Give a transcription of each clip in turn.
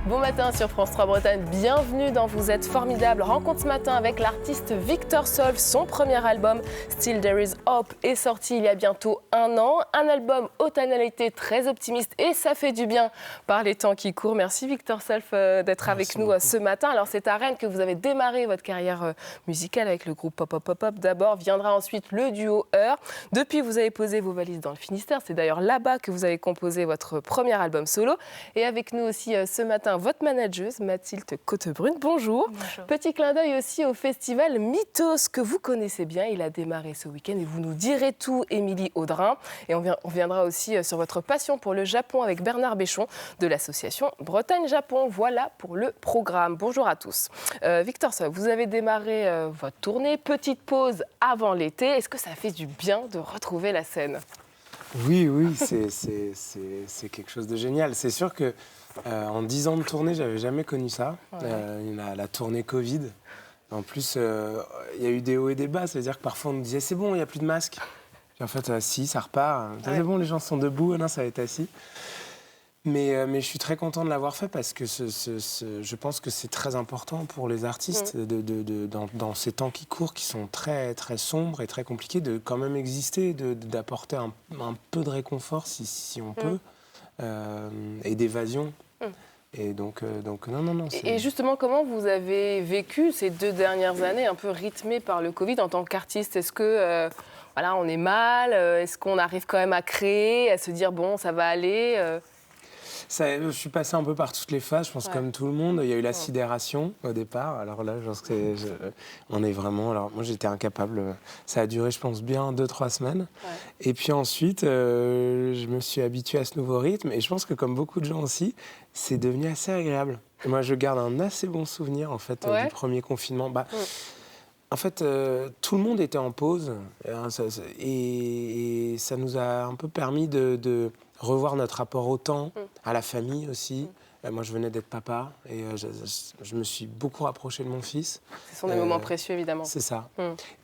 Bon matin sur France 3 Bretagne, bienvenue dans Vous êtes formidable. Rencontre ce matin avec l'artiste Victor Solf. Son premier album, Still There Is Hope, est sorti il y a bientôt 1 an. Un album aux tonalités très optimistes et ça fait du bien par les temps qui courent. Merci Victor Solf d'être avec nous ce matin. Alors c'est à Rennes que vous avez démarré votre carrière musicale avec le groupe Pop Pop Pop Pop. D'abord viendra ensuite le duo Heure. Depuis vous avez posé vos valises dans le Finistère. C'est d'ailleurs là-bas que vous avez composé votre premier album solo. Et avec nous aussi ce matin votre manageuse Mathilde Cottebrune. Bonjour. Bonjour. Petit clin d'œil aussi au festival Mythos que vous connaissez bien. Il a démarré ce week-end et vous nous direz tout, Émilie Audrin. Et on viendra aussi sur votre passion pour le Japon avec Bernard Béchon de l'association Bretagne-Japon. Voilà pour le programme. Bonjour à tous. Victor Solf, vous avez démarré votre tournée. Petite pause avant l'été. Est-ce que ça fait du bien de retrouver la scène ? Oui, c'est quelque chose de génial. C'est sûr que en 10 ans de tournée, j'avais jamais connu ça. Ouais. La tournée Covid. En plus, il y a eu des hauts et des bas. C'est-à-dire que parfois, on nous disait « c'est bon, il n'y a plus de masques ». Puis en fait, si, ça repart. Ouais. C'est bon, les gens sont debout. Non, ça va être assis. Mais je suis très content de l'avoir fait parce que je pense que c'est très important pour les artistes dans ces temps qui courent, qui sont très, très sombres et très compliqués, de quand même exister, d'apporter un peu de réconfort si on peut, et d'évasion. Et donc non. Et justement, comment vous avez vécu ces 2 dernières années un peu rythmées par le Covid en tant qu'artiste ? Est-ce que on est mal ? Est-ce qu'on arrive quand même à créer, à se dire bon, ça va aller je suis passé un peu par toutes les phases, je pense, comme tout le monde. Il y a eu la sidération au départ. Alors là, je pense que on est vraiment... Alors moi, j'étais incapable. Ça a duré, je pense, bien 2-3 semaines. Ouais. Et puis ensuite, je me suis habitué à ce nouveau rythme. Et je pense que, comme beaucoup de gens aussi, c'est devenu assez agréable. Et moi, je garde un assez bon souvenir, en fait, du premier confinement. En fait, tout le monde était en pause. Et ça nous a un peu permis de revoir notre rapport au temps, à la famille aussi. Moi, je venais d'être papa et je me suis beaucoup rapproché de mon fils. Ce sont des moments précieux, évidemment. C'est ça.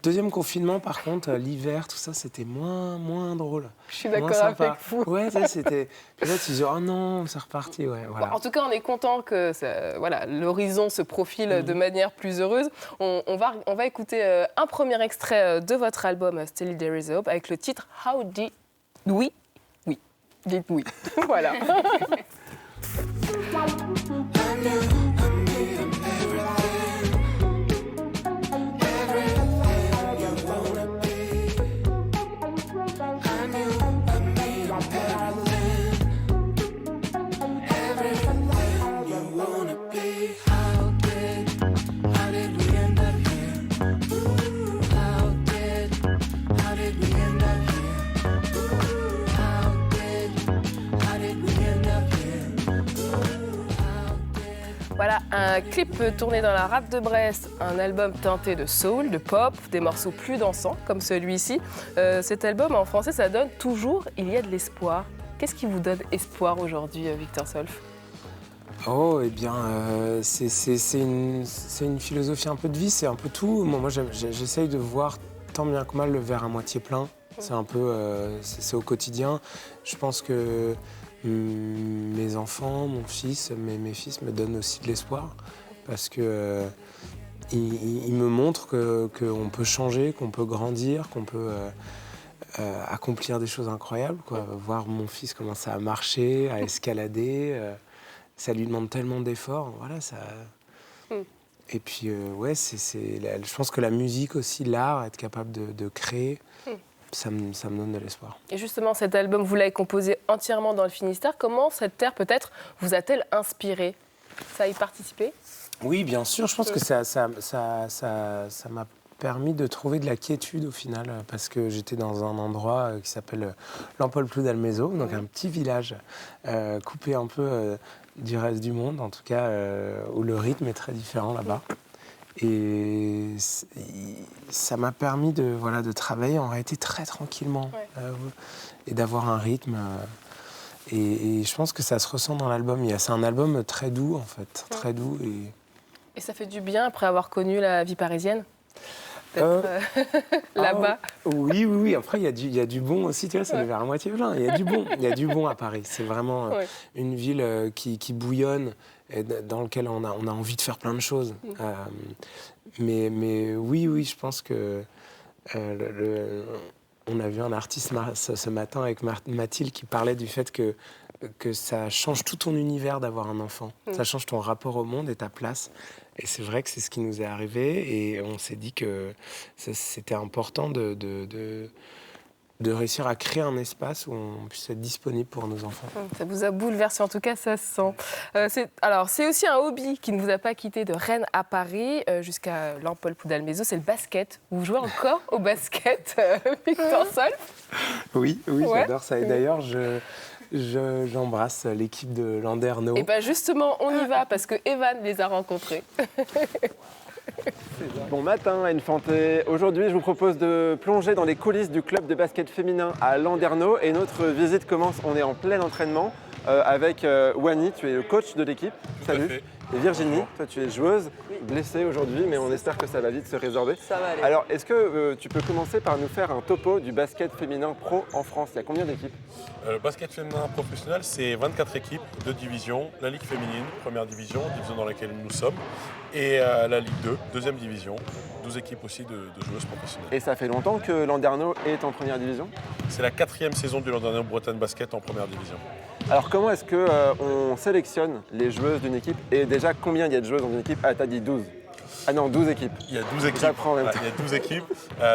Deuxième confinement, par contre, l'hiver, tout ça, c'était moins drôle. Je suis d'accord avec vous. Ouais, ça, c'était... Puis là, tu dis, oh non, c'est reparti. Ouais, voilà. Bon, en tout cas, on est content que l'horizon se profile de manière plus heureuse. On va écouter un premier extrait de votre album Still There Is Hope avec le titre How Did We... Dites oui. Voilà. Voilà, un clip tourné dans la rade de Brest, un album teinté de soul, de pop, des morceaux plus dansants comme celui-ci. Cet album en français, ça donne toujours « Il y a de l'espoir ». Qu'est-ce qui vous donne espoir aujourd'hui, Victor Solf ? Oh, eh bien, c'est une philosophie un peu de vie, c'est un peu tout. Moi j'essaye de voir tant bien que mal le verre à moitié plein. C'est un peu, c'est au quotidien. Je pense que mes enfants, mon fils, mes fils me donnent aussi de l'espoir parce que ils me montrent qu'on peut changer, qu'on peut grandir, qu'on peut accomplir des choses incroyables, quoi. Voir mon fils commencer à marcher, à escalader, ça lui demande tellement d'efforts. Voilà, ça. Et puis je pense que la musique aussi, l'art, être capable de créer. Ça me donne de l'espoir. Et justement, cet album, vous l'avez composé entièrement dans le Finistère. Comment cette terre, peut-être, vous a-t-elle inspiré ? Ça a y participé ? Oui, bien sûr. Je pense que ça m'a permis de trouver de la quiétude au final, parce que j'étais dans un endroit qui s'appelle l'Ampolplou d'Almezo, donc un petit village coupé un peu du reste du monde, en tout cas, où le rythme est très différent là-bas. Et ça m'a permis de travailler en réalité très tranquillement et d'avoir un rythme Et je pense que ça se ressent dans l'album. C'est un album très doux, en fait, très doux. Et ça fait du bien après avoir connu la vie parisienne d'être là-bas. Oui. Après, il y a du bon aussi, tu vois, c'est le verre à moitié plein. Il y a du bon à Paris. C'est vraiment une ville qui bouillonne et dans laquelle on a envie de faire plein de choses. Mais oui, je pense que on a vu un artiste ce matin avec Mathilde qui parlait du fait que ça change tout ton univers d'avoir un enfant. Ça change ton rapport au monde et ta place. Et c'est vrai que c'est ce qui nous est arrivé. Et on s'est dit que c'était important de réussir à créer un espace où on puisse être disponible pour nos enfants. Ça vous a bouleversé, en tout cas, ça se sent. C'est aussi un hobby qui ne vous a pas quitté de Rennes à Paris jusqu'à l'Empole Poudalmézo, c'est le basket. Vous jouez encore au basket, Victor Solf? Oui, j'adore ça. Et d'ailleurs, j'embrasse l'équipe de Landerneau. Et bien justement, on y va parce que Evan les a rencontrés. Bon matin, Enfanté. Aujourd'hui, je vous propose de plonger dans les coulisses du club de basket féminin à Landerneau. Et notre visite commence, on est en plein entraînement avec Wani, tu es le coach de l'équipe. Salut. Et Virginie, toi tu es joueuse, blessée aujourd'hui, mais on espère que ça va vite se résorber. Ça va aller. Alors, est-ce que tu peux commencer par nous faire un topo du basket féminin pro en France? Il y a combien d'équipes? Le basket féminin professionnel, c'est 24 équipes, 2 divisions, la Ligue féminine, première division dans laquelle nous sommes, et la Ligue 2, deuxième division, 12 équipes aussi de joueuses professionnelles. Et ça fait longtemps que Landerneau est en première division? C'est la 4e saison du Landerneau Bretagne Basket en première division. Alors comment est-ce qu'on sélectionne les joueuses d'une équipe? Et déjà, combien il y a de joueuses dans une équipe? Ah, t'as dit 12. Ah non, 12 équipes. Il y a 12 équipes. J'apprends en même temps. Il y a 12 équipes.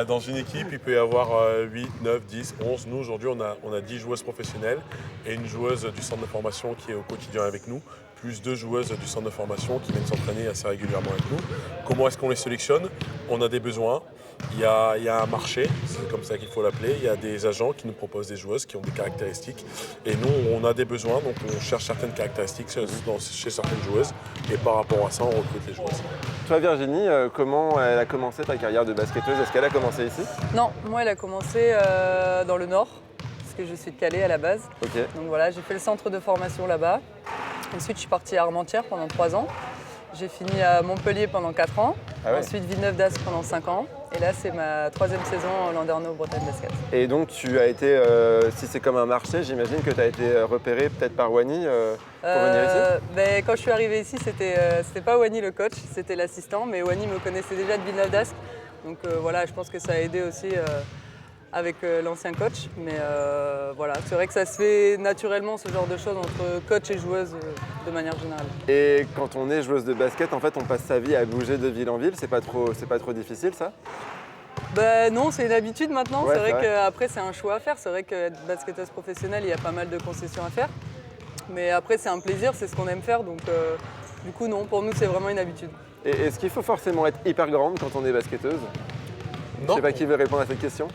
Dans une équipe, il peut y avoir 8, 9, 10, 11. Nous, aujourd'hui, on a 10 joueuses professionnelles et une joueuse du centre de formation qui est au quotidien avec nous, plus 2 joueuses du centre de formation qui viennent s'entraîner assez régulièrement avec nous. Comment est-ce qu'on les sélectionne? On a des besoins. Il y a un marché, c'est comme ça qu'il faut l'appeler. Il y a des agents qui nous proposent des joueuses qui ont des caractéristiques. Et nous, on a des besoins, donc on cherche certaines caractéristiques chez certaines joueuses. Et par rapport à ça, on recrute les joueuses. Toi, Virginie, comment elle a commencé ta carrière de basketteuse? Est-ce qu'elle a commencé ici? Non, moi elle a commencé dans le Nord, parce que je suis de Calais à la base. Ok. Donc voilà, j'ai fait le centre de formation là-bas. Ensuite, je suis partie à Armentières pendant 3 ans. J'ai fini à Montpellier pendant 4 ans. Ah ouais. Ensuite, Villeneuve d'Ascq pendant 5 ans. Et là, c'est ma 3e saison en Landerneau Bretagne Basket. Et donc, tu as été, si c'est comme un marché, j'imagine que tu as été repérée peut-être par Wani pour venir ici? Quand je suis arrivée ici, c'était pas Wani le coach, c'était l'assistant. Mais Wani me connaissait déjà de Villeneuve d'Ascq. Donc voilà, je pense que ça a aidé aussi avec l'ancien coach. Mais voilà, c'est vrai que ça se fait naturellement ce genre de choses entre coach et joueuse de manière générale. Et quand on est joueuse de basket, en fait, on passe sa vie à bouger de ville en ville. C'est pas trop difficile, ça? Non, c'est une habitude maintenant. Ouais, c'est vrai qu'après, c'est un choix à faire. C'est vrai qu'être basketteuse professionnelle, il y a pas mal de concessions à faire. Mais après, c'est un plaisir, c'est ce qu'on aime faire. Donc, du coup, non, pour nous, c'est vraiment une habitude. Et est-ce qu'il faut forcément être hyper grande quand on est basketteuse? Non. Je sais pas qui veut répondre à cette question.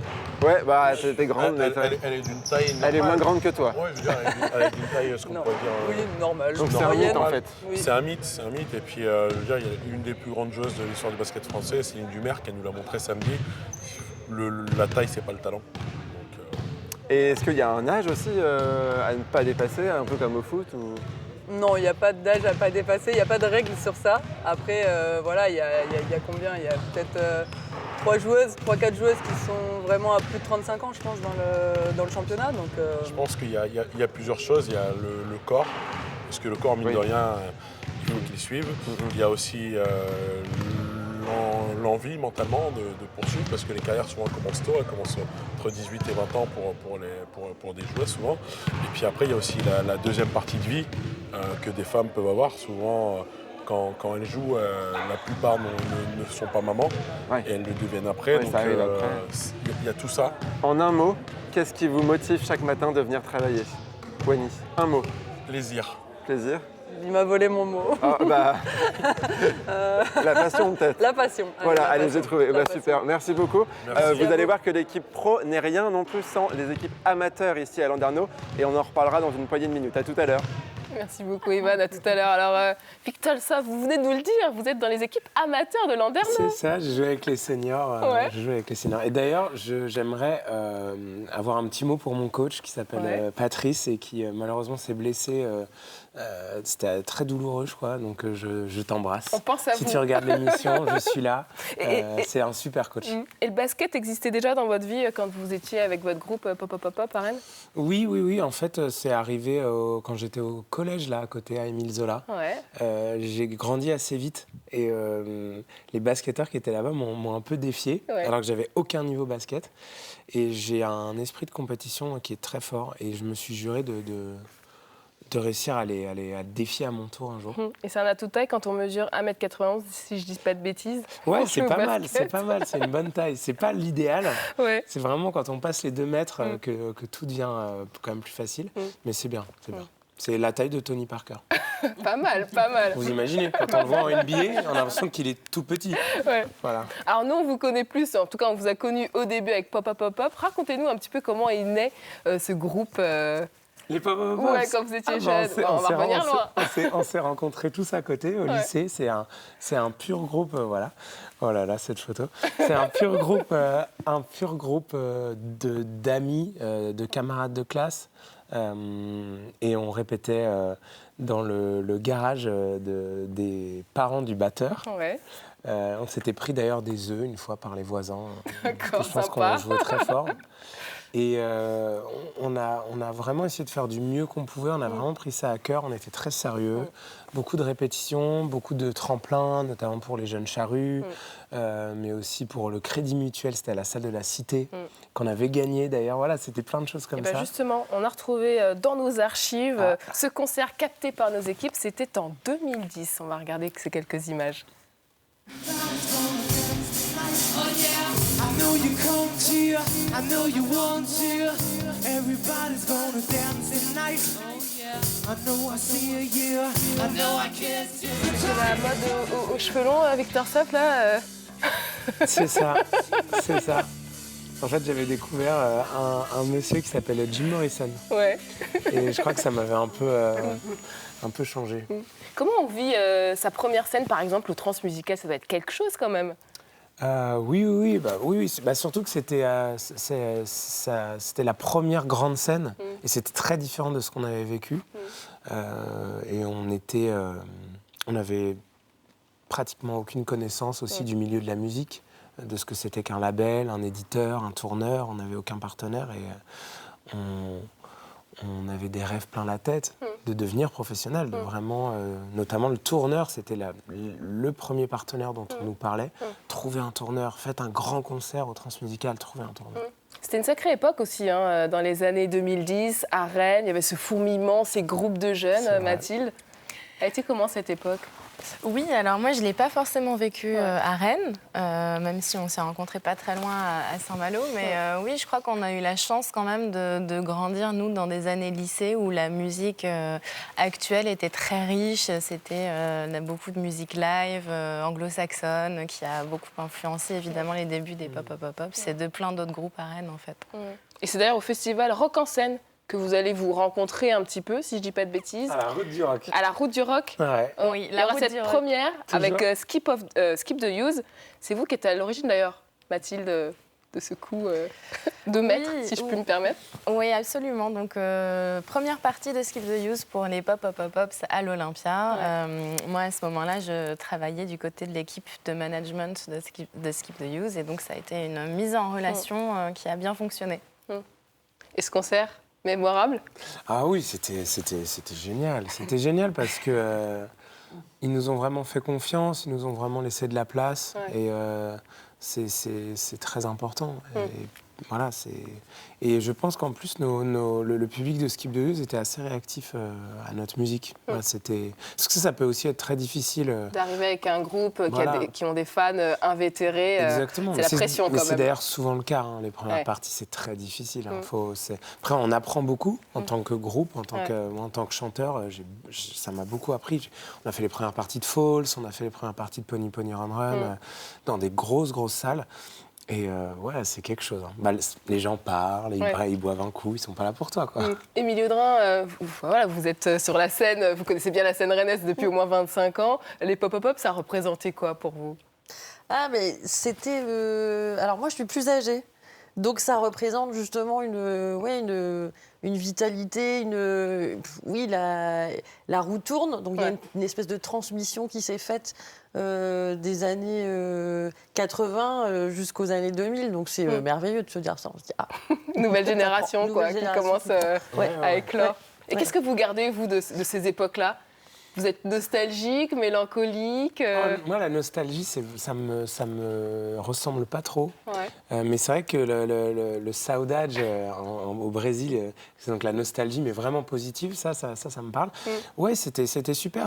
Ouais, bah t'es grande, mais Elle est d'une taille normale. elle est moins grande que toi. Oui, je veux dire, elle est d'une taille, ce qu'on Non. pourrait dire. Oui, normal. Donc c'est un moyenne. mythe en fait. Oui. C'est un mythe. Et puis, je veux dire, il y a une des plus grandes joueuses de l'histoire du basket français, Céline Dumer, qui nous l'a montré samedi. La taille, c'est pas le talent. Donc, Et est-ce qu'il y a un âge aussi à ne pas dépasser, un peu comme au foot ou... Non, il n'y a pas d'âge à pas dépasser, il n'y a pas de règle sur ça. Après, voilà, il y a combien? Il y a peut-être 3-4 joueuses qui sont vraiment à plus de 35 ans, je pense, dans le championnat. Donc, je pense qu'il y a plusieurs choses. Il y a le corps, parce que le corps, mine de rien, il faut qu'il suive. Il y a aussi l'envie mentalement de poursuivre, parce que les carrières souvent commencent tôt, elles commencent entre 18 et 20 ans pour des joueurs souvent. Et puis après, il y a aussi la deuxième partie de vie que des femmes peuvent avoir. Souvent, quand elles jouent, la plupart ne sont pas mamans, et elles le deviennent après. Ouais, donc ça arrive après. il y a tout ça. En un mot, qu'est-ce qui vous motive chaque matin de venir travailler? Wani, un mot. Plaisir. Plaisir. il m'a volé mon mot. Ah, bah... La passion peut-être. La passion. Voilà, allez, passion. j'ai trouvé. La Bah, passion. super, merci beaucoup. Merci. Vous allez voir que l'équipe pro n'est rien non plus sans les équipes amateurs ici à Landerneau. Et on en reparlera dans une poignée de minutes. À tout à l'heure. Merci beaucoup, Ivan. À tout à l'heure. Alors, Victor, ça, vous venez de nous le dire, vous êtes dans les équipes amateurs de Landerneau. C'est ça, j'ai joué avec les seniors. Ouais. Je joue avec les seniors. Et d'ailleurs, j'aimerais avoir un petit mot pour mon coach qui s'appelle Patrice et qui malheureusement s'est blessé. C'était très douloureux, je crois. Donc je t'embrasse. On pense à Si vous. tu regardes l'émission, je suis là. Et- C'est un super coach. Et le basket existait déjà dans votre vie quand vous étiez avec votre groupe Pop Pop Pop Pop à Rennes? Oui. En fait, c'est arrivé quand j'étais au collège, là, à côté, à Émile Zola. Ouais. J'ai grandi assez vite et les basketteurs qui étaient là-bas m'ont un peu défié, Ouais. alors que j'avais aucun niveau basket. Et j'ai un esprit de compétition qui est très fort et je me suis juré de réussir à défier à mon tour un jour. Et c'est un atout de taille quand on mesure 1m91, si je dis pas de bêtises. Ouais, pour c'est jouer au pas mal, basket. c'est pas mal, c'est une bonne taille. C'est pas l'idéal, Ouais. c'est vraiment quand on passe les 2 mètres que tout devient quand même plus facile. Mais c'est bien, c'est bien. C'est la taille de Tony Parker. Pas mal, pas mal. Vous imaginez, quand on le voit en NBA, on a l'impression qu'il est tout petit. Ouais. Voilà. Alors nous, on vous connaît plus, en tout cas on vous a connu au début avec Pop Pop Pop Pop. Racontez-nous un petit peu comment est né ce groupe. Les Pop-Up Ouais, Pops. quand vous étiez bah, jeune. On va revenir loin. On s'est rencontrés tous à côté au lycée. C'est un pur groupe, voilà. Oh là là, cette photo. C'est un pur groupe, d'amis, de camarades de classe. Et on répétait dans le garage des parents du batteur. Ouais, On s'était pris d'ailleurs des œufs une fois par les voisins. d'accord, Je pense sympa. qu'on jouait très fort. Et on a vraiment essayé de faire du mieux qu'on pouvait. On a vraiment pris ça à cœur. On était très sérieux. Beaucoup de répétitions, beaucoup de tremplins, notamment pour les jeunes charrues, mais aussi pour le Crédit Mutuel. C'était à la salle de la Cité qu'on avait gagné d'ailleurs. Voilà, c'était plein de choses comme Et ben ça. justement, on a retrouvé dans nos archives ce concert capté par nos équipes. C'était en 2010. On va regarder ces quelques images. I know you come to, I know you want to. Everybody's gonna dance tonight. Oh yeah. I know I see you, I know I kiss you. C'est la mode aux cheveux longs, Victor Soft, là. C'est ça, c'est ça. En fait, j'avais découvert un monsieur qui s'appelle Jim Morrison. Ouais. Et je crois que ça m'avait un peu changé. Comment on vit sa première scène, par exemple, au Transmusical? Ça doit être quelque chose quand même. Oui. Surtout que c'était la première grande scène et c'était très différent de ce qu'on avait vécu. Et on n'avait pratiquement aucune connaissance aussi du milieu de la musique, de ce que c'était qu'un label, un éditeur, un tourneur. On n'avait aucun partenaire et on avait des rêves plein la tête de devenir professionnel, de vraiment, notamment le tourneur, c'était le premier partenaire dont on nous parlait. Trouver un tourneur, faites un grand concert au Transmusical, trouver un tourneur. C'était une sacrée époque aussi, hein, dans les années 2010, à Rennes. Il y avait ce fourmillement, ces groupes de jeunes, C'est vrai. Mathilde. Elle était comment cette époque? Oui, alors moi je ne l'ai pas forcément vécu à Rennes, même si on s'est rencontrés pas très loin à Saint-Malo. Mais oui, je crois qu'on a eu la chance quand même de grandir, nous, dans des années lycée où la musique actuelle était très riche. C'était beaucoup de musique live, anglo-saxonne, qui a beaucoup influencé évidemment les débuts des pop-up-pop-pop. C'est de plein d'autres groupes à Rennes en fait. Et c'est d'ailleurs au festival Rock en scène que vous allez vous rencontrer un petit peu, si je dis pas de bêtises. À la route du rock. À la Route du Rock. Ouais. Oui, Il y la aura Route cette du Rock. première Toujours. avec Skip the Use. C'est vous qui êtes à l'origine d'ailleurs, Mathilde, de ce coup de maître, si je puis me permettre. Oui, absolument. Donc, première partie de Skip the Use pour les pop-up-pop-pops à l'Olympia. Moi, à ce moment-là, je travaillais du côté de l'équipe de management de Skip the Use. Et donc, ça a été une mise en relation qui a bien fonctionné. Et ce concert mémorable? Ah oui, c'était génial. C'était génial parce que ils nous ont vraiment fait confiance, ils nous ont vraiment laissé de la place. Et c'est très important. Et voilà, et je pense qu'en plus, le public de Skip the Use était assez réactif à notre musique. Voilà, parce que ça peut aussi être très difficile. D'arriver avec un groupe Voilà. qui ont des fans invétérés. Exactement. C'est la pression mais quand c'est même. d'ailleurs souvent le cas. Hein. Les premières Ouais. parties, c'est très difficile. Hein. Après, on apprend beaucoup en tant que groupe, en tant que chanteur. Ça m'a beaucoup appris. On a fait les premières parties de Falls, on a fait les premières parties de Pony Pony Run Run dans des grosses salles. Et ouais, c'est quelque chose. Bah, les gens parlent, ils boivent un coup, ils sont pas là pour toi, quoi. Émilie Audrin, voilà, vous êtes sur la scène, vous connaissez bien la scène rennaise depuis au moins 25 ans. Les Pop-Up, ça représentait quoi pour vous? Ah, mais c'était... Alors moi, je suis plus âgée. Donc ça représente justement une vitalité, oui, la roue tourne. Donc il y a une espèce de transmission qui s'est faite des années 80 jusqu'aux années 2000. Donc c'est merveilleux de se dire ça. On se dit, nouvelle génération, nouvelle qui commence à éclore. Et qu'est-ce que vous gardez, vous, de ces époques-là? Vous êtes nostalgique, mélancolique Moi, la nostalgie, ça me ressemble pas trop. Ouais. Mais c'est vrai que le saudade au Brésil, c'est donc la nostalgie, mais vraiment positive, ça me parle. Ouais, c'était super.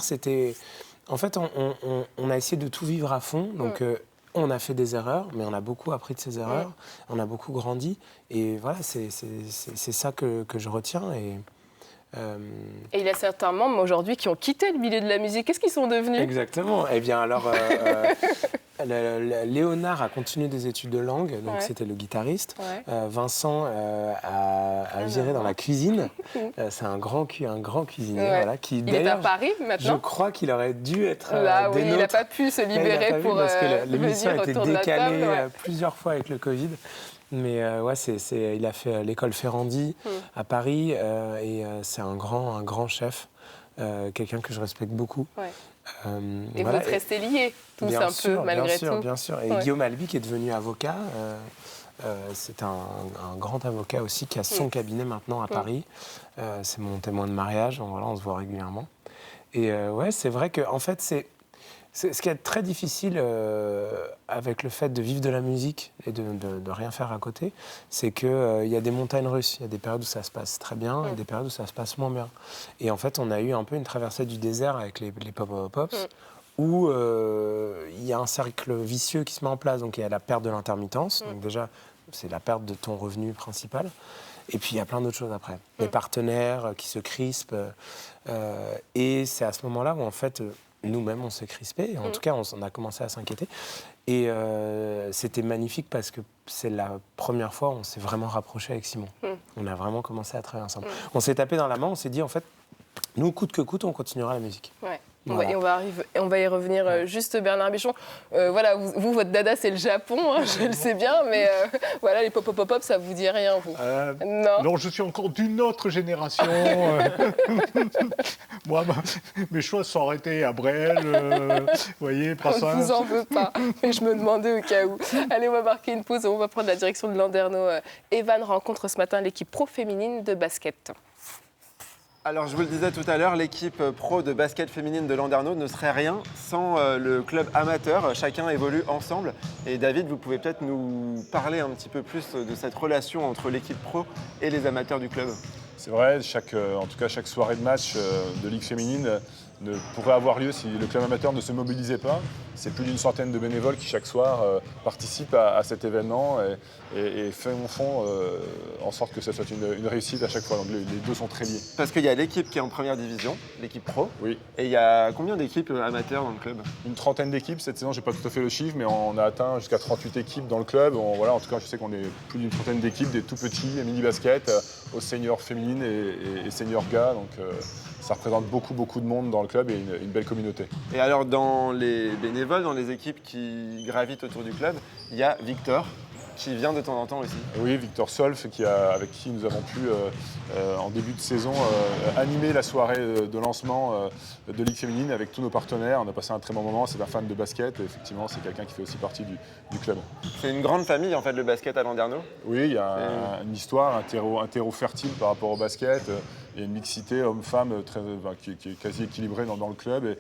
En fait, on a essayé de tout vivre à fond. Donc, on a fait des erreurs, mais on a beaucoup appris de ces erreurs. On a beaucoup grandi. Et voilà, c'est ça que je retiens. Et il y a certains membres aujourd'hui qui ont quitté le milieu de la musique. Qu'est-ce qu'ils sont devenus? Exactement. Eh bien, alors, Léonard a continué des études de langue, donc c'était le guitariste. Vincent a viré dans la cuisine. C'est un grand cuisinier. Voilà, qui, il est à Paris maintenant. Je crois qu'il aurait dû être là, des il nôtres. n'a pas pu se libérer pour parce que l'émission a été décalée table, plusieurs fois avec le Covid. Mais il a fait l'école Ferrandi à Paris et c'est un grand chef, quelqu'un que je respecte beaucoup. Et vous êtes restés liés, tous un peu, malgré tout. Bien sûr. Et Guillaume Albi, qui est devenu avocat, c'est un grand avocat aussi qui a son cabinet maintenant à Paris. C'est mon témoin de mariage, donc voilà, on se voit régulièrement. Et c'est vrai que en fait, ce qui est très difficile avec le fait de vivre de la musique et de rien faire à côté, c'est qu'il y a des montagnes russes. Il y a des périodes où ça se passe très bien et des périodes où ça se passe moins bien. Et en fait, on a eu un peu une traversée du désert avec les Pop-Pops où il y a un cercle vicieux qui se met en place. Donc il y a la perte de l'intermittence. Donc déjà, c'est la perte de ton revenu principal. Et puis il y a plein d'autres choses après. Les partenaires qui se crispent. Et c'est à ce moment-là où en fait... nous-mêmes, on s'est crispés. En tout cas, on a commencé à s'inquiéter. Et c'était magnifique parce que c'est la première fois où on s'est vraiment rapproché avec Simon. On a vraiment commencé à travailler ensemble. On s'est tapé dans la main, on s'est dit, en fait, nous, coûte que coûte, on continuera la musique. Voilà. Et on va y revenir juste, Bernard Bichon. Voilà, vous, votre dada, c'est le Japon, je le sais bien, mais voilà, les Pop-Pop, ça vous dit rien, vous? Non, je suis encore d'une autre génération. Moi, mes choix sont arrêtés à Brel, vous voyez, Brassens. On ne vous en veut pas, mais je me demandais au cas où. Allez, on va marquer une pause, on va prendre la direction de Landerneau. Evan rencontre ce matin l'équipe pro féminine de basket. Alors, je vous le disais tout à l'heure, l'équipe pro de basket féminine de Landerneau ne serait rien sans le club amateur. Chacun évolue ensemble. Et David, vous pouvez peut-être nous parler un petit peu plus de cette relation entre l'équipe pro et les amateurs du club. C'est vrai, en tout cas, chaque soirée de match de Ligue féminine ne pourrait avoir lieu si le club amateur ne se mobilisait pas. C'est plus d'une centaine de bénévoles qui, chaque soir, participent à cet événement et font en sorte que ça soit une réussite à chaque fois. Donc les deux sont très liés. Parce qu'il y a l'équipe qui est en première division, l'équipe pro. Oui. Et il y a combien d'équipes amateurs dans le club? Une trentaine d'équipes. Cette saison, je n'ai pas tout à fait le chiffre, mais on a atteint jusqu'à 38 équipes dans le club. Voilà, en tout cas, je sais qu'on est plus d'une trentaine d'équipes, des tout petits, les mini-basket, aux seniors féminines et seniors gars. Donc ça représente beaucoup de monde dans le club et une belle communauté. Et alors, dans les bénévoles, dans les équipes qui gravitent autour du club, il y a Victor, qui vient de temps en temps aussi. Oui, Victor Solf, avec qui nous avons pu, en début de saison, animer la soirée de lancement de Ligue féminine avec tous nos partenaires. On a passé un très bon moment, c'est un fan de basket et effectivement, c'est quelqu'un qui fait aussi partie du club. C'est une grande famille, en fait, le basket à Landerneau. Oui, il y a une histoire, un terreau fertile par rapport au basket. Il y a une mixité homme-femme qui est quasi équilibrée dans le club et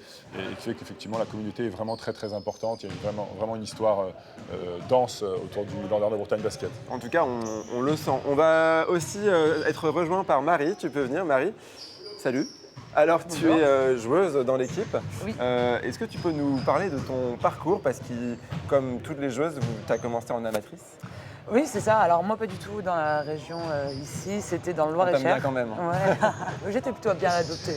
qui fait qu'effectivement la communauté est vraiment très importante. Il y a vraiment une histoire dense autour du Landerneau-Bretagne Basket. En tout cas, on le sent. On va aussi être rejoint par Marie. Tu peux venir, Marie. Salut. Alors, tu es joueuse dans l'équipe. Oui. Est-ce que tu peux nous parler de ton parcours? Parce que, comme toutes les joueuses, tu as commencé en amatrice. Oui, c'est ça. Alors moi, pas du tout dans la région ici, c'était dans le Loir-et-Cher. T'aimes bien quand même. Ouais. J'étais plutôt bien adoptée.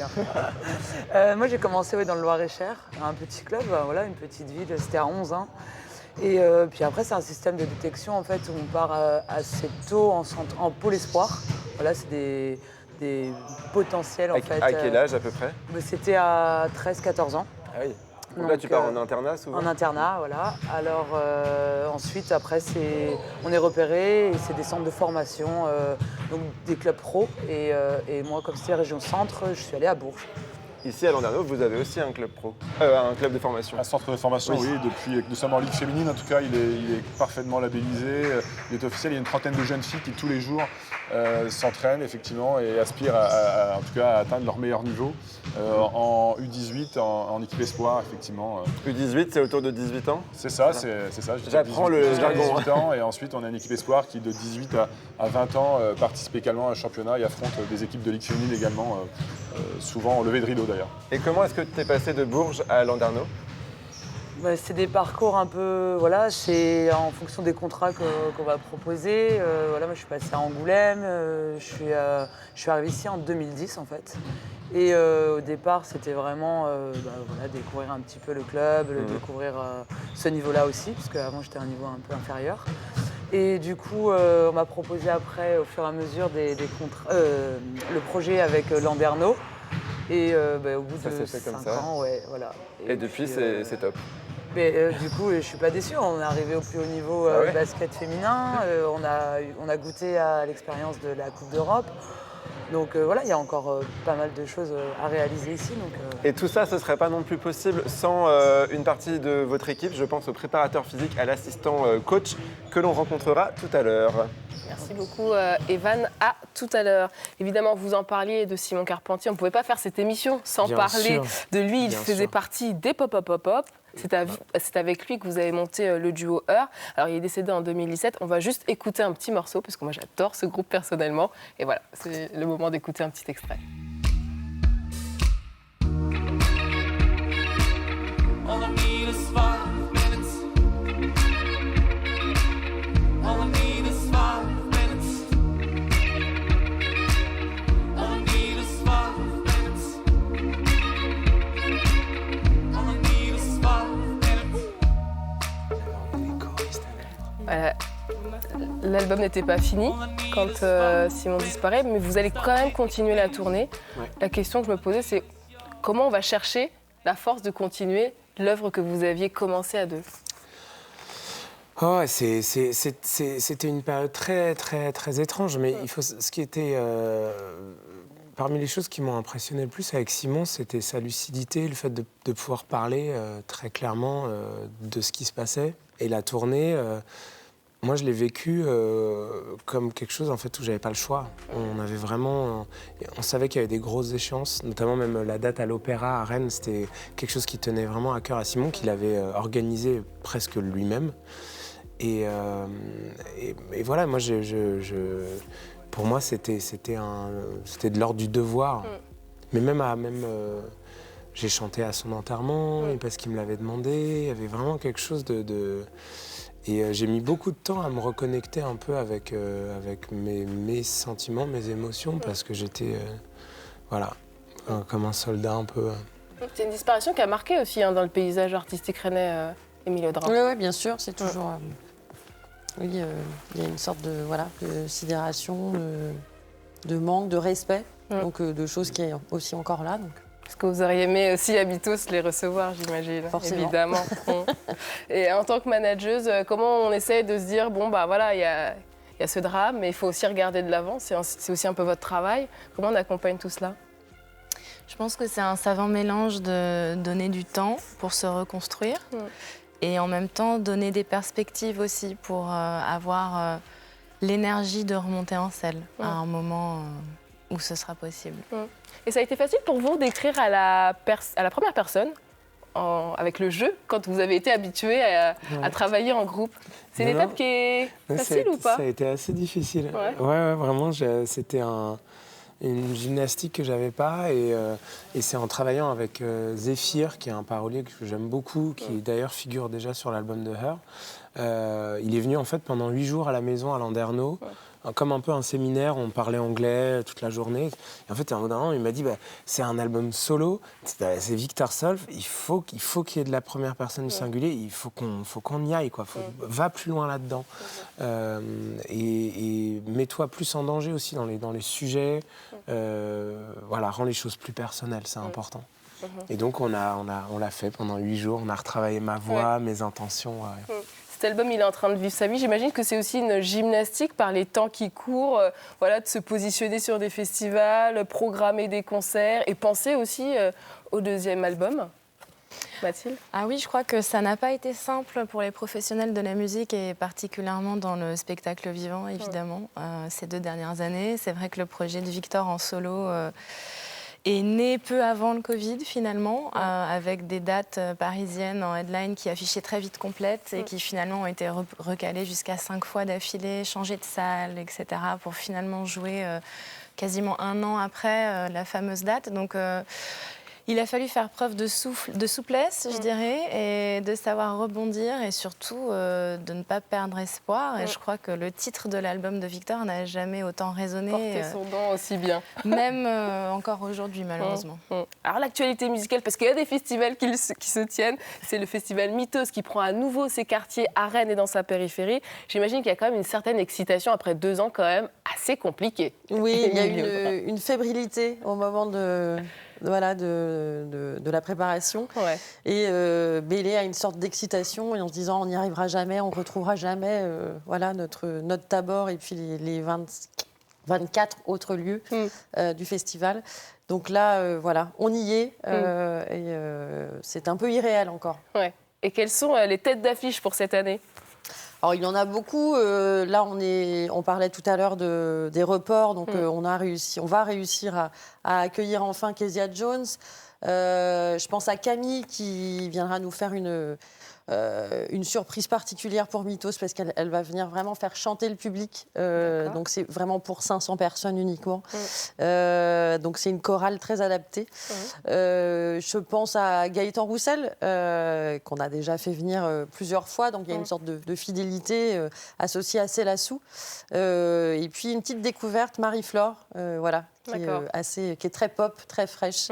Moi, j'ai commencé dans le Loir-et-Cher, un petit club, voilà, une petite ville, c'était à 11 ans. Et puis après, c'est un système de détection en fait, où on part assez tôt en pôle espoir. Voilà, c'est des potentiels en fait. À quel âge à peu près? C'était à 13-14 ans. Ah oui. Donc là, tu pars en internat souvent? En internat, voilà. Alors ensuite, après, on est repéré et c'est des centres de formation, donc des clubs pro. Et moi, comme c'était région centre, je suis allée à Bourges. Ici à Landerneau, vous avez aussi un club pro, un club de formation. Un centre de formation, oui, depuis que nous sommes en Ligue féminine, en tout cas, il est parfaitement labellisé, il est officiel. Il y a une trentaine de jeunes filles qui tous les jours s'entraînent effectivement et aspirent en tout cas à atteindre leur meilleur niveau en U18, en équipe espoir, effectivement. U18, c'est autour de 18 ans? C'est ça, c'est ça. J'apprends le jargon. 18 ans, et ensuite on a une équipe espoir qui de 18 à 20 ans participe également à un championnat et affronte des équipes de Ligue féminine également, souvent en levée de rideau d'ailleurs. Et comment est-ce que tu es passé de Bourges à Landerneau? C'est des parcours un peu, voilà, c'est en fonction des contrats qu'on va proposer. Voilà, moi je suis passée à Angoulême, je suis arrivée ici en 2010 en fait. Et au départ, c'était vraiment voilà, découvrir un petit peu le club, découvrir ce niveau-là aussi, parce qu'avant j'étais à un niveau un peu inférieur. Et du coup, on m'a proposé après, au fur et à mesure, des contrats, le projet avec Landerneau. Et au bout de 5 ans, ouais, voilà. Et depuis, c'est top. Mais du coup, je suis pas déçue. On est arrivé au plus haut niveau basket féminin. On a goûté à l'expérience de la Coupe d'Europe. Donc voilà, il y a encore pas mal de choses à réaliser ici. Et tout ça, ce ne serait pas non plus possible sans une partie de votre équipe. Je pense au préparateur physique, à l'assistant coach que l'on rencontrera tout à l'heure. Merci beaucoup Evan, à tout à l'heure. Évidemment, vous en parliez de Simon Carpentier, on ne pouvait pas faire cette émission sans parler de lui. Il faisait partie des Pop-Up. C'est avec lui que vous avez monté le duo Heur. Alors il est décédé en 2017, on va juste écouter un petit morceau parce que moi j'adore ce groupe personnellement. Et voilà, c'est le moment d'écouter un petit extrait. All I need is 5 minutes. All I need is 5 minutes. All I need is 5 minutes. All I need is 5 minutes. L'album n'était pas fini quand Simon disparaît, mais vous allez quand même continuer la tournée. Ouais. La question que je me posais, c'est comment on va chercher la force de continuer l'œuvre que vous aviez commencée à deux? Oh, c'était une période très, très, très étrange, mais ce qui était... parmi les choses qui m'ont impressionné le plus avec Simon, c'était sa lucidité, le fait de pouvoir parler très clairement de ce qui se passait. Et la tournée... moi, je l'ai vécu comme quelque chose en fait, où j'avais pas le choix. On savait qu'il y avait des grosses échéances, notamment même la date à l'Opéra à Rennes. C'était quelque chose qui tenait vraiment à cœur à Simon, qu'il avait organisé presque lui-même. Et voilà, moi, pour moi, c'était de l'ordre du devoir. Mais j'ai chanté à son enterrement, parce qu'il me l'avait demandé. Il y avait vraiment quelque chose de... Et j'ai mis beaucoup de temps à me reconnecter un peu avec mes sentiments, mes émotions, parce que j'étais, comme un soldat un peu. C'est une disparition qui a marqué aussi dans le paysage artistique rennais, Émile Audrin. Oui, bien sûr, c'est toujours... il y a une sorte de sidération, de manque, de respect, donc de choses qui sont aussi encore là. Donc. Parce que vous auriez aimé aussi à Bitos les recevoir, j'imagine. Forcément. Évidemment. Et en tant que manageuse, comment on essaie de se dire, bon, bah voilà, il y a ce drame, mais il faut aussi regarder de l'avant, c'est aussi un peu votre travail. Comment on accompagne tout cela? Je pense que c'est un savant mélange de donner du temps pour se reconstruire et en même temps donner des perspectives aussi pour avoir l'énergie de remonter en selle à un moment où ce sera possible. Et ça a été facile pour vous d'écrire à la première personne, avec le jeu, quand vous avez été habitué à travailler en groupe? C'est une étape qui est facile ou pas? Ça a été assez difficile. Ouais, vraiment, c'était une gymnastique que j'avais pas. Et c'est en travaillant avec Zéphyr, qui est un parolier que j'aime beaucoup, qui d'ailleurs figure déjà sur l'album de Heur. Il est venu en fait pendant 8 jours à la maison à Landerneau comme un peu un séminaire, on parlait anglais toute la journée. Et en fait, à un moment, il m'a dit, c'est un album solo, c'est Victor Solf, il faut qu'il y ait de la première personne du singulier, il faut qu'on y aille, quoi. Va plus loin là-dedans. Et mets-toi plus en danger aussi dans les sujets. Voilà, rends les choses plus personnelles, c'est important. Et donc, on l'a fait pendant 8 jours, on a retravaillé ma voix, mes intentions. Cet album, il est en train de vivre sa vie. J'imagine que c'est aussi une gymnastique par les temps qui courent, voilà, de se positionner sur des festivals, programmer des concerts et penser aussi au deuxième album. Mathilde ? Ah oui, je crois que ça n'a pas été simple pour les professionnels de la musique et particulièrement dans le spectacle vivant, évidemment, ces 2 dernières années. C'est vrai que le projet de Victor en solo est né peu avant le Covid, finalement, avec des dates parisiennes en headline qui affichaient très vite complètes et qui finalement ont été recalées jusqu'à 5 fois d'affilée, changées de salle, etc., pour finalement jouer quasiment 1 an après la fameuse date. Donc, il a fallu faire preuve de souplesse, je dirais, et de savoir rebondir et surtout de ne pas perdre espoir. Et je crois que le titre de l'album de Victor n'a jamais autant résonné. Porter son nom aussi bien. Même encore aujourd'hui, malheureusement. Alors l'actualité musicale, parce qu'il y a des festivals qui se tiennent, c'est le festival Mythos qui prend à nouveau ses quartiers à Rennes et dans sa périphérie. J'imagine qu'il y a quand même une certaine excitation après 2 ans quand même assez compliqués. Oui, il y a une fébrilité au moment de la préparation. Et mêlée à une sorte d'excitation et en se disant on n'y arrivera jamais, on ne retrouvera jamais notre Tabor et puis les 24 autres lieux du festival. Donc là, on y est et c'est un peu irréel encore. Ouais. Et quelles sont les têtes d'affiche pour cette année ? Alors, il y en a beaucoup. Là, on parlait tout à l'heure des reports. Donc, on va réussir à accueillir enfin Kezia Jones. Je pense à Camille qui viendra nous faire une surprise particulière pour Mythos parce qu'elle va venir vraiment faire chanter le public. Donc, c'est vraiment pour 500 personnes uniquement. Donc, c'est une chorale très adaptée. Je pense à Gaëtan Roussel qu'on a déjà fait venir plusieurs fois. Donc, il y a une sorte de fidélité associée à Célassou. Et puis, une petite découverte, Marie-Flore, qui est très pop, très fraîche.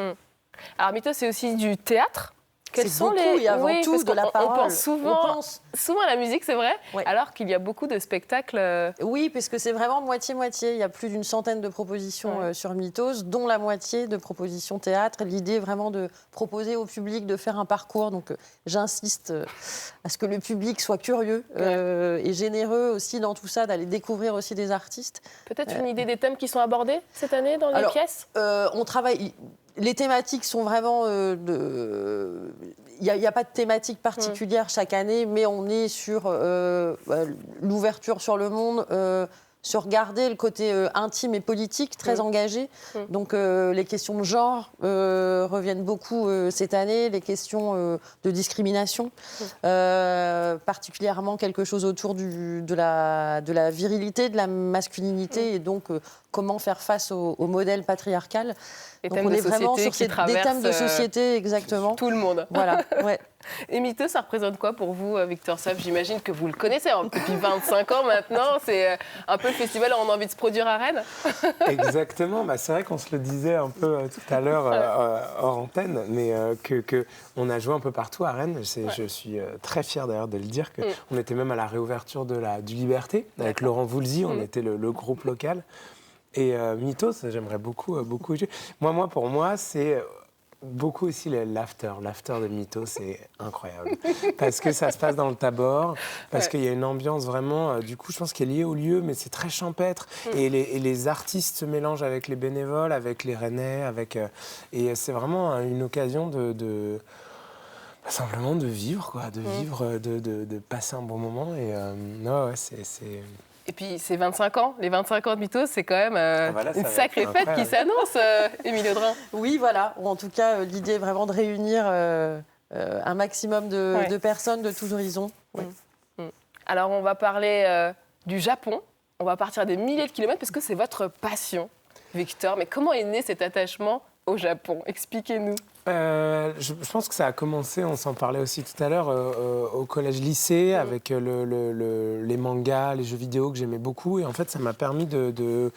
Alors, Mythos, c'est aussi du théâtre. C'est beaucoup et avant tout de la parole. On pense souvent à la musique, c'est vrai, alors qu'il y a beaucoup de spectacles. Oui, parce que c'est vraiment moitié-moitié. Il y a plus d'une centaine de propositions sur Mythos, dont la moitié de propositions théâtre. L'idée est vraiment de proposer au public de faire un parcours. Donc j'insiste à ce que le public soit curieux et généreux aussi dans tout ça, d'aller découvrir aussi des artistes. Peut-être une idée des thèmes qui sont abordés cette année dans les pièces ? On travaille... Les thématiques sont vraiment... Il n'y a pas de thématique particulière chaque année, mais on est sur l'ouverture sur le monde, sur garder le côté intime et politique, très engagé. Donc les questions de genre reviennent beaucoup cette année, les questions de discrimination, particulièrement quelque chose autour de la virilité, de la masculinité, et donc comment faire face au modèle patriarcal. Donc on est vraiment sur des thèmes de société, exactement. Tout le monde. Voilà, ouais. Et Mythos, ça représente quoi pour vous, Victor Solf ? J'imagine que vous le connaissez depuis 25 ans maintenant. C'est un peu le festival où on a envie de se produire à Rennes. Exactement. C'est vrai qu'on se le disait un peu tout à l'heure hors antenne, mais qu'on a joué un peu partout à Rennes. Je suis très fier d'ailleurs de le dire. On était même à la réouverture du Liberté avec Laurent Voulzy. On était le groupe local. Et Mythos, j'aimerais beaucoup jouer. Pour moi, c'est... beaucoup aussi l'after. L'after de Mythos, c'est incroyable. Parce que ça se passe dans le Tabor, parce qu'il y a une ambiance vraiment, du coup, je pense qu'elle est liée au lieu, mais c'est très champêtre. Et les artistes se mélangent avec les bénévoles, avec les Rennais, et c'est vraiment une occasion simplement de vivre, quoi, de passer un bon moment. Et c'est... Et puis, c'est 25 ans. Les 25 ans de Mythos, c'est quand même une sacrée fête qui s'annonce, Émilie Audrin. Oui, voilà. En tout cas, l'idée est vraiment de réunir un maximum de personnes de tous horizons. Alors, on va parler du Japon. On va partir des milliers de kilomètres parce que c'est votre passion, Victor. Mais comment est né cet attachement au Japon? Expliquez-nous. Je pense que ça a commencé, on s'en parlait aussi tout à l'heure, au collège-lycée, avec les mangas, les jeux vidéo que j'aimais beaucoup. Et en fait, ça m'a permis de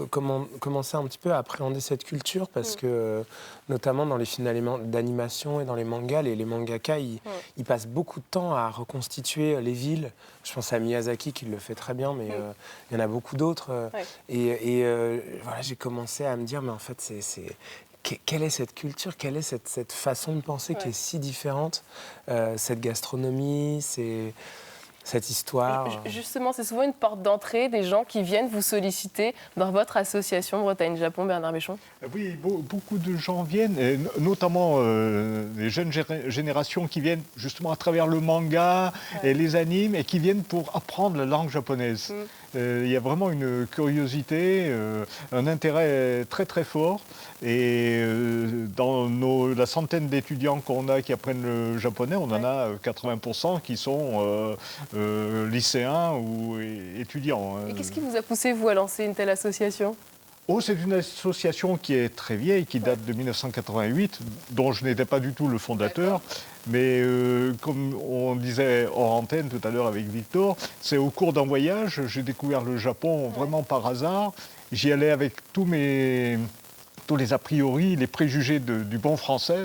commencer un petit peu à appréhender cette culture parce que, notamment dans les films d'animation et dans les mangas, les mangaka, ils passent beaucoup de temps à reconstituer les villes. Je pense à Miyazaki qui le fait très bien, mais il y en a beaucoup d'autres. Et voilà, j'ai commencé à me dire, mais en fait, quelle est cette culture, quelle est cette façon de penser qui est si différente, cette gastronomie, cette histoire. Justement, c'est souvent une porte d'entrée des gens qui viennent vous solliciter dans votre association Bretagne-Japon, Bernard Béchon. Oui, beaucoup de gens viennent, et notamment les jeunes générations qui viennent justement à travers le manga et les animes et qui viennent pour apprendre la langue japonaise. Il y a vraiment une curiosité, un intérêt très très fort. Et dans la centaine d'étudiants qu'on a qui apprennent le japonais, on en a 80% qui sont lycéens ou étudiants. Et qu'est-ce qui vous a poussé, vous, à lancer une telle association ? C'est une association qui est très vieille, qui date de 1988, dont je n'étais pas du tout le fondateur. Mais comme on disait hors antenne tout à l'heure avec Victor, c'est au cours d'un voyage, j'ai découvert le Japon vraiment par hasard. J'y allais avec tous les a priori, les préjugés du bon français.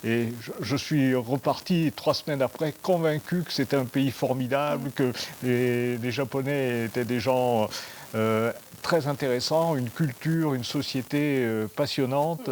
Et je suis reparti 3 semaines après, convaincu que c'était un pays formidable, que les Japonais étaient des gens très intéressants, une culture, une société passionnante.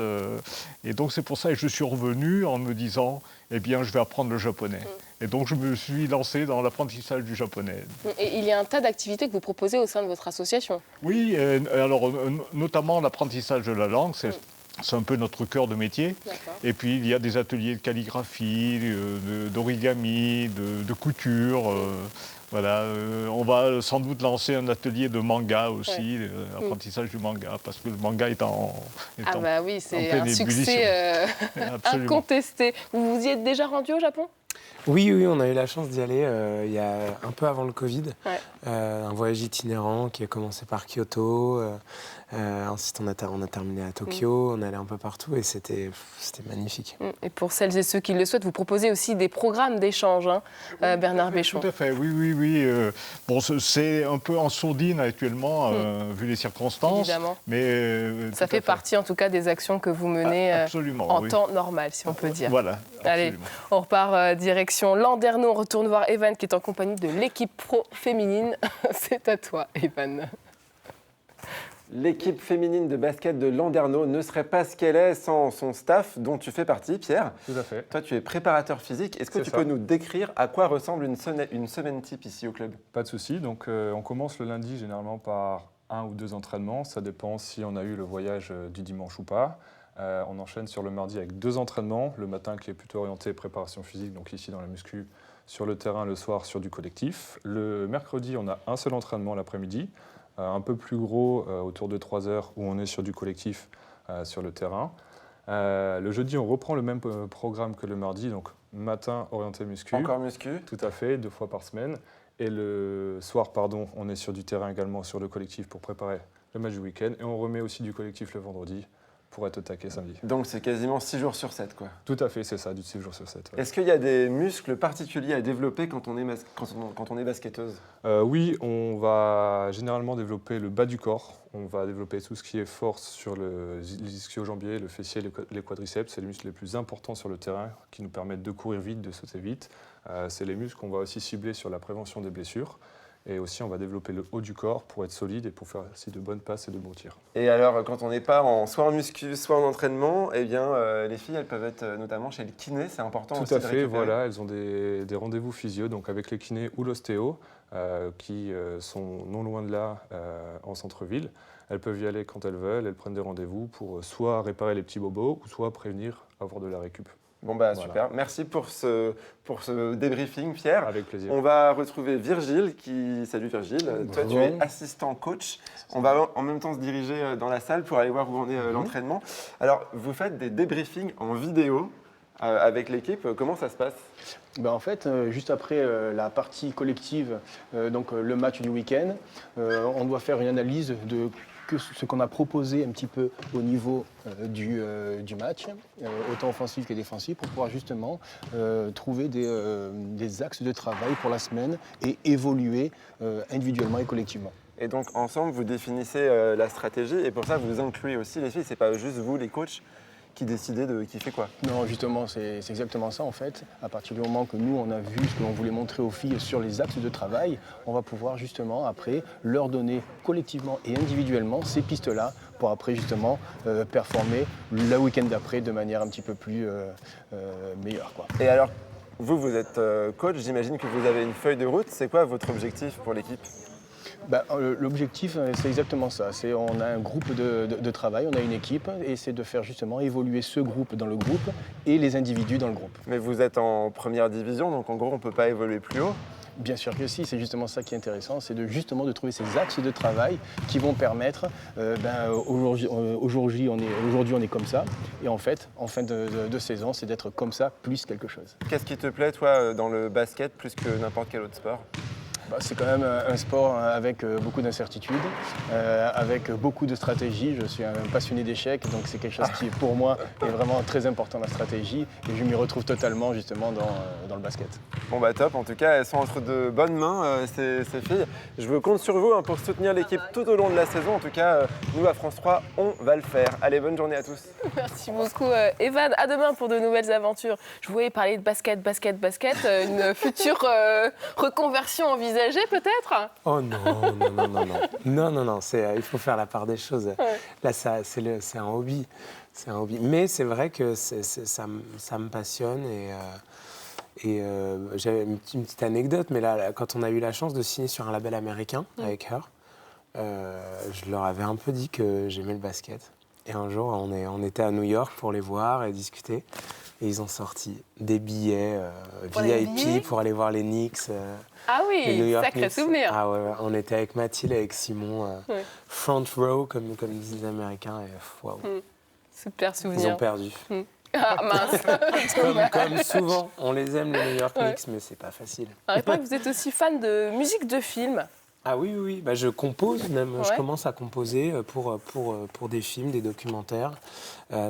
Et donc c'est pour ça que je suis revenu en me disant, eh bien je vais apprendre le japonais. Et donc je me suis lancé dans l'apprentissage du japonais. Et il y a un tas d'activités que vous proposez au sein de votre association. Oui, alors notamment l'apprentissage de la langue, c'est un peu notre cœur de métier. Et puis il y a des ateliers de calligraphie, d'origami, de couture. Voilà, on va sans doute lancer un atelier de manga aussi, apprentissage du manga, parce que le manga est en bah oui, c'est pleine un ébullition. succès incontesté. Vous vous y êtes déjà rendu au Japon ? Oui, on a eu la chance d'y aller il y a un peu avant le Covid. Un voyage itinérant qui a commencé par Kyoto. Ensuite, on a terminé à Tokyo. On est allé un peu partout et c'était magnifique. Et pour celles et ceux qui le souhaitent, vous proposez aussi des programmes d'échange, Bernard Béchon. Tout à fait, oui. Bon, c'est un peu en sourdine actuellement, vu les circonstances. Évidemment. Mais ça fait partie, en tout cas, des actions que vous menez en temps normal, si on peut dire. Voilà. Allez, on repart direction Landerneau. On retourne voir Evan qui est en compagnie de l'équipe pro féminine. C'est à toi, Evan. L'équipe féminine de basket de Landerneau ne serait pas ce qu'elle est sans son staff dont tu fais partie, Pierre. Tout à fait. Toi, tu es préparateur physique. Est-ce que tu peux nous décrire à quoi ressemble une semaine type ici au club ? Pas de souci. Donc, on commence le lundi généralement par 1 ou 2 entraînements. Ça dépend si on a eu le voyage du dimanche ou pas. On enchaîne sur le mardi avec 2 entraînements. Le matin qui est plutôt orienté préparation physique, donc ici dans la muscu, sur le terrain, le soir sur du collectif. Le mercredi, on a un seul entraînement l'après-midi, un peu plus gros, autour de 3 heures, où on est sur du collectif sur le terrain. Le jeudi, on reprend le même programme que le mardi, donc matin orienté muscu. Encore muscu ? Tout à fait, 2 fois par semaine. Et le soir, on est sur du terrain également, sur le collectif pour préparer le match du week-end. Et on remet aussi du collectif le vendredi pour être au taquet samedi. Donc c'est quasiment 6 jours sur 7, quoi. Tout à fait, c'est ça, du 6 jours sur 7. Ouais. Est-ce qu'il y a des muscles particuliers à développer quand on est basketteuse ? Oui, on va généralement développer le bas du corps. On va développer tout ce qui est force sur les ischio-jambiers, le fessier, les quadriceps. C'est les muscles les plus importants sur le terrain qui nous permettent de courir vite, de sauter vite. C'est les muscles qu'on va aussi cibler sur la prévention des blessures. Et aussi, on va développer le haut du corps pour être solide et pour faire aussi de bonnes passes et de bons tirs. Et alors, quand on n'est pas soit en muscu, soit en entraînement, eh bien, les filles, elles peuvent être notamment chez le kiné, c'est important aussi. Tout à fait, voilà, elles ont des rendez-vous physio, donc avec les kinés ou l'ostéo, qui sont non loin de là, en centre-ville. Elles peuvent y aller quand elles veulent, elles prennent des rendez-vous pour soit réparer les petits bobos, ou soit prévenir avoir de la récup. Bon bah voilà. Super, merci pour ce débriefing, Pierre. Avec plaisir. On va retrouver Virgile Salut Virgile, toi tu es assistant coach. On va en même temps se diriger dans la salle pour aller voir où en est l'entraînement. Alors vous faites des débriefings en vidéo avec l'équipe, comment ça se passe ? En fait, juste après la partie collective, donc le match du week-end, on doit faire une analyse de ce qu'on a proposé un petit peu au niveau du match, autant offensif que défensif, pour pouvoir justement trouver des axes de travail pour la semaine et évoluer individuellement et collectivement. Et donc ensemble, vous définissez la stratégie et pour ça, vous incluez aussi les filles. C'est pas juste vous, les coachs, qui décidez de qui fait quoi. Non, justement, c'est exactement ça en fait. À partir du moment que nous, on a vu ce que l'on voulait montrer aux filles sur les axes de travail, on va pouvoir justement après leur donner collectivement et individuellement ces pistes-là pour après justement performer le week-end d'après de manière un petit peu plus meilleure, quoi. Et alors, vous êtes coach, j'imagine que vous avez une feuille de route. C'est quoi votre objectif pour l'équipe ? L'objectif, c'est exactement ça. On a un groupe de travail, on a une équipe, et c'est de faire justement évoluer ce groupe dans le groupe et les individus dans le groupe. Mais vous êtes en première division, donc en gros, on ne peut pas évoluer plus haut ? Bien sûr que si, c'est justement ça qui est intéressant, c'est justement de trouver ces axes de travail qui vont permettre, aujourd'hui on est comme ça, et en fait, en fin de saison, c'est d'être comme ça plus quelque chose. Qu'est-ce qui te plaît, toi, dans le basket, plus que n'importe quel autre sport ? C'est quand même un sport avec beaucoup d'incertitudes, avec beaucoup de stratégie. Je suis un passionné d'échecs, donc c'est quelque chose qui, pour moi, est vraiment très important, la stratégie. Et je m'y retrouve totalement, justement, dans le basket. Bon, top. En tout cas, elles sont entre de bonnes mains, ces filles. Je vous compte sur vous pour soutenir l'équipe tout au long de la saison. En tout cas, nous, à France 3, on va le faire. Allez, bonne journée à tous. Merci beaucoup, Evan. À demain pour de nouvelles aventures. Je vous voyais parler de basket. Une future reconversion envisagée, peut-être ? Oh non. Il faut faire la part des choses. Ouais. Là, c'est un hobby. Mais c'est vrai que ça me passionne et j'avais une petite anecdote. Mais là, quand on a eu la chance de signer sur un label américain avec Her, je leur avais un peu dit que j'aimais le basket. Et un jour, on était à New York pour les voir et discuter. Et ils ont sorti des billets VIP pour aller voir les Knicks. Ah oui, sacré Knicks. souvenir. Ah ouais, on était avec Mathilde et avec Simon, front row, comme disent les Américains. Et, wow. Super souvenir. Ils ont perdu. Ah mince. comme souvent, on les aime les New York Knicks, mais c'est pas facile. Alors, il paraît que vous êtes aussi fan de musique de film. Ah oui. Je compose même. Ouais. Je commence à composer pour des films, des documentaires.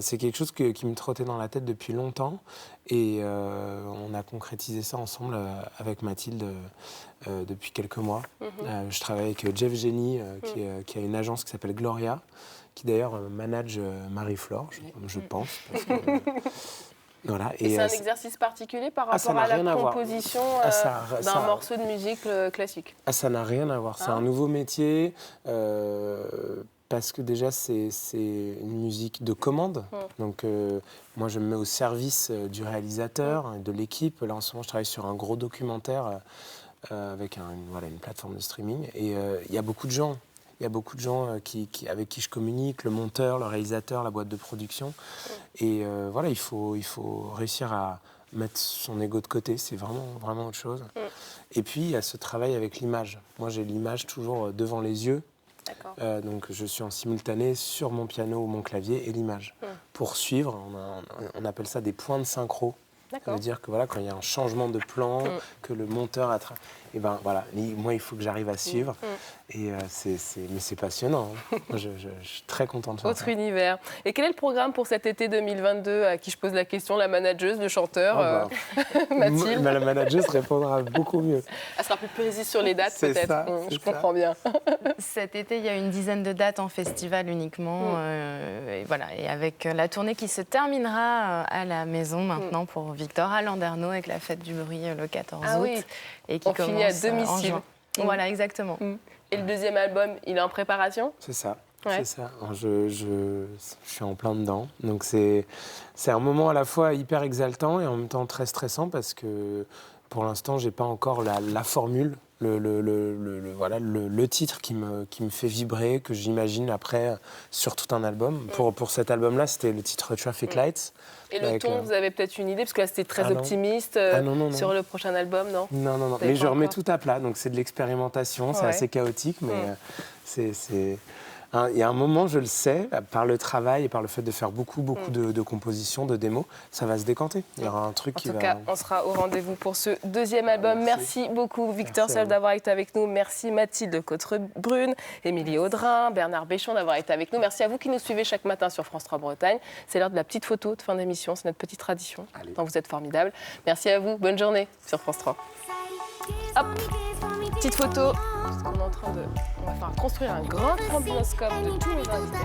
C'est quelque chose qui me trottait dans la tête depuis longtemps. Et on a concrétisé ça ensemble avec Mathilde depuis quelques mois. Je travaille avec Jeff Jenny, qui a une agence qui s'appelle Gloria, qui d'ailleurs manage Marie-Flore, je pense. Parce que, voilà. Et c'est un exercice particulier par rapport à la composition d'un morceau de musique classique ? Ça n'a rien à voir. C'est un nouveau métier parce que déjà, c'est une musique de commande. Donc, moi, je me mets au service du réalisateur, de l'équipe. Là, en ce moment, je travaille sur un gros documentaire avec une plateforme de streaming. Et il y a beaucoup de gens. Il y a beaucoup de gens avec qui je communique, le monteur, le réalisateur, la boîte de production. Et il faut réussir à mettre son ego de côté, c'est vraiment autre chose. Et puis, il y a ce travail avec l'image. Moi, j'ai l'image toujours devant les yeux. Donc, je suis en simultané sur mon piano ou mon clavier et l'image. Pour suivre, on appelle ça des points de synchro. Ça veut dire que quand il y a un changement de plan, que le monteur moi, il faut que j'arrive à suivre. Et mais c'est passionnant. Moi, je suis très content de faire ça. Autre univers. Et quel est le programme pour cet été 2022 à qui je pose la question, la manageuse, le chanteur Mathilde? La manageuse répondra beaucoup mieux. Elle sera plus précise sur les dates, peut-être. Je comprends bien. Cet été, il y a une dizaine de dates en festival uniquement. Et avec la tournée qui se terminera à la maison maintenant pour Victor à Landerneau avec la fête du bruit le 14 août. Oui. Et qui commence à domicile. En juin. Voilà, exactement. Et le deuxième album, il est en préparation ? C'est ça. C'est ça. Je suis en plein dedans. Donc c'est un moment à la fois hyper exaltant et en même temps très stressant parce que pour l'instant, j'ai pas encore la formule, le titre qui me fait vibrer, que j'imagine après sur tout un album. Pour cet album-là, c'était le titre Traffic Lights. Et le ton, vous avez peut-être une idée, parce que là, c'était très optimiste non. sur le prochain album, non ? Non. Mais je remets tout à plat, donc c'est de l'expérimentation, c'est assez chaotique, mais c'est Il y a un moment, je le sais, par le travail et par le fait de faire beaucoup de compositions, de démos, ça va se décanter. Il y aura un truc qui va... En tout cas, on sera au rendez-vous pour ce deuxième album. Merci beaucoup, Victor Solf, d'avoir été avec nous. Merci Mathilde Cotre-Brune, Émilie Audrin, Bernard Béchon d'avoir été avec nous. Merci à vous qui nous suivez chaque matin sur France 3 Bretagne. C'est l'heure de la petite photo de fin d'émission. C'est notre petite tradition. Donc vous êtes formidables. Merci à vous. Bonne journée sur France 3. Hop, petite photo. On est en train de... On va faire construire un grand trombinoscope de tous nos invités.